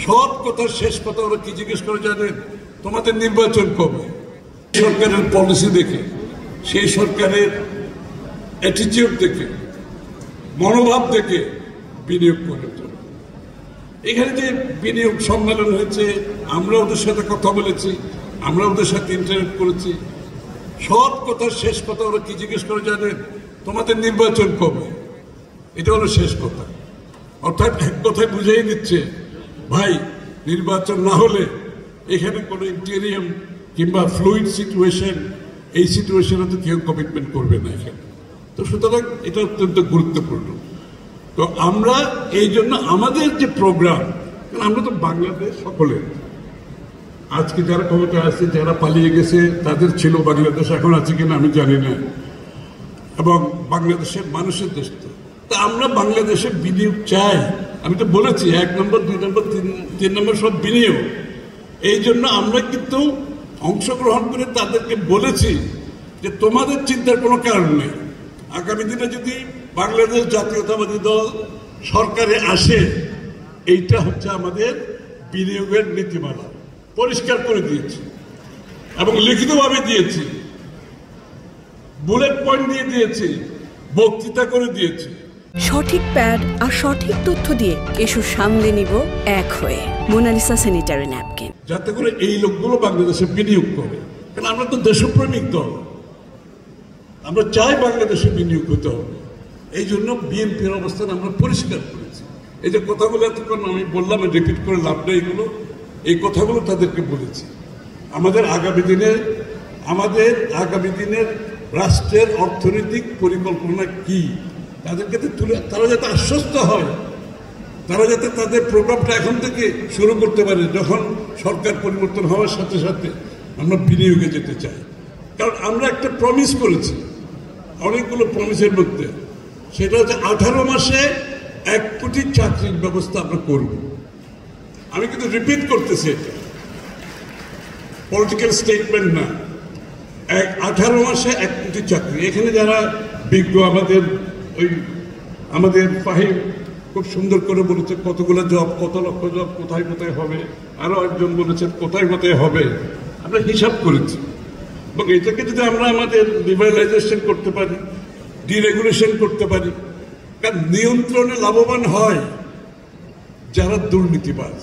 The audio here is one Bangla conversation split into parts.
সব কথার শেষ কথা ওরা কি জিজ্ঞেস করে জানেন? তোমাদের নির্বাচন কবে? সরকারের পলিসি দেখে, সেই সরকারের অ্যাটিটিউড দেখে, মনোভাব দেখে বিনিয়োগ করে। এখানে যে বিনিয়োগ সম্মেলন হয়েছে, আমরা ওদের সাথে কথা বলেছি, আমরা ওদের সাথে ইন্টারেক্ট করেছি। সব কথার শেষ কথা ওরা কি জিজ্ঞেস করে জানেন? তোমাদের নির্বাচন কবে? এটা হলো শেষ কথা। অর্থাৎ এক কথায় বুঝেই দিচ্ছে, ভাই নির্বাচন না হলে এখানে কোনো ইন্টেরিয়াম কিংবা ফ্লুইড সিচুয়েশন, এই সিচুয়েশনে তো কেউ কমিটমেন্ট করবে না এখানে। তো সুতরাং এটা অত্যন্ত গুরুত্বপূর্ণ। তো আমরা এই জন্য আমাদের যে প্রোগ্রাম, আমরা তো বাংলাদেশ সকলের, আজকে যারা ক্ষমতা আছে, যারা পালিয়ে গেছে তাদের ছিল বাংলাদেশ, এখন আছে কিনা আমি জানি না, এবং বাংলাদেশের মানুষের দেশ। তো আমরা বাংলাদেশে বিনিয়োগ চাই। আমি তো বলেছি 1 নম্বর 2 নম্বর 3 নম্বর সব বিনিয়োগ। এই জন্য আমরা কিন্তু অংশগ্রহণ করে তাদেরকে বলেছি যে তোমাদের চিন্তার কোনো কারণ নেই। আগামী দিনে যদি বাংলাদেশ জাতীয়তাবাদী দল সরকারে আসে, এইটা হচ্ছে আমাদের বিনিয়োগের নীতিমালা। পরিষ্কার করে দিয়েছি এবং লিখিতভাবে দিয়েছি, বুলেট পয়েন্ট দিয়ে দিয়েছি, বক্তৃতা করে দিয়েছি। সঠিক প্যাড আর সঠিক তথ্য দিয়ে এসব সামলে নিব এক হয়ে। মোনালিসা স্যানিটারি ন্যাপকিন, যাতে করে এই লোকগুলো বাংলাদেশে বিনিয়োগ করে। কারণ আমরা তো দেশপ্রেমিক দল, আমরা চাই বাংলাদেশে বিনিয়োগ হতে হবে। এই জন্য বিএনপির অবস্থান আমরা পরিষ্কার করেছি। এই যে কথাগুলো এতক্ষণ আমি বললাম, রিপিট করে লাভ নেই, এগুলো এই কথাগুলো তাদেরকে বলেছি। আমাদের আগামী দিনের রাষ্ট্রের অর্থনৈতিক পরিকল্পনা কি, তাদেরকে তুলে, তারা যাতে আশ্বস্ত হয়, তারা যাতে তাদের প্রোগ্রামটা এখন থেকে শুরু করতে পারে। যখন সরকার পরিবর্তন হওয়ার সাথে সাথে আমরা বিনিয়োগে যেতে চাই। কারণ আমরা একটা প্রমিস করেছি, অনেকগুলো প্রমিসের মধ্যে, সেটা হচ্ছে 18 মাসে 1 কোটি চাকরির ব্যবস্থা আমরা করব। আমি কিন্তু রিপিট করতেছি, এটা পলিটিক্যাল স্টেটমেন্ট না। 18 মাসে 1 কোটি চাকরি। এখানে যারা বিজ্ঞ, আমাদের ফাহিম খুব সুন্দর করে বলেছে কতগুলো জব, কত লক্ষ জব, কোথায় কোথায় হবে। আরো একজন বলেছেন কোথায় কোথায় হবে। আমরা হিসাব করেছি এবং এটাকে যদি আমরা আমাদের লিবারালাইজেশন করতে পারি, ডিরেগুলেশন করতে পারি, কারণ নিয়ন্ত্রণে লাভবান হয় যারা দুর্নীতিবাজ।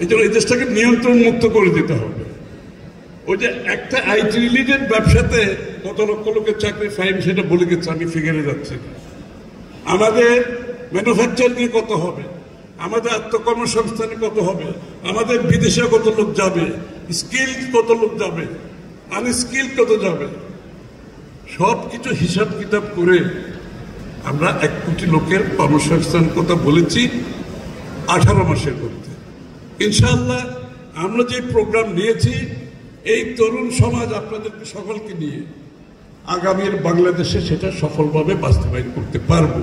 এই জন্য এই দেশটাকে নিয়ন্ত্রণ মুক্ত করে দিতে হবে। ওই যে একটা আইটি রিলেটেড ব্যবসাতে কত লক্ষ লোকের চাকরি ফাইন, সেটা বলে গেছে, আমি ফিগারে যাচ্ছি। আমাদের ম্যানুফ্যাকচারিং কত হবে, আমাদের আত্মকর্মসংস্থানে কত হবে, আমাদের বিদেশে কত লোক যাবে, স্কিল কত লোক যাবে, আনস্কিল কত যাবে, সব কিছু হিসাব কিতাব করে আমরা 1 কোটি লোকের কর্মসংস্থান কথা বলেছি 18 মাসের মধ্যে। ইনশাআল্লাহ আমরা যে প্রোগ্রাম নিয়েছি, এই তরুণ সমাজ আপনাদেরকে সকলকে নিয়ে আগামীর বাংলাদেশে সেটা সফলভাবে বাস্তবায়ন করতে পারবো।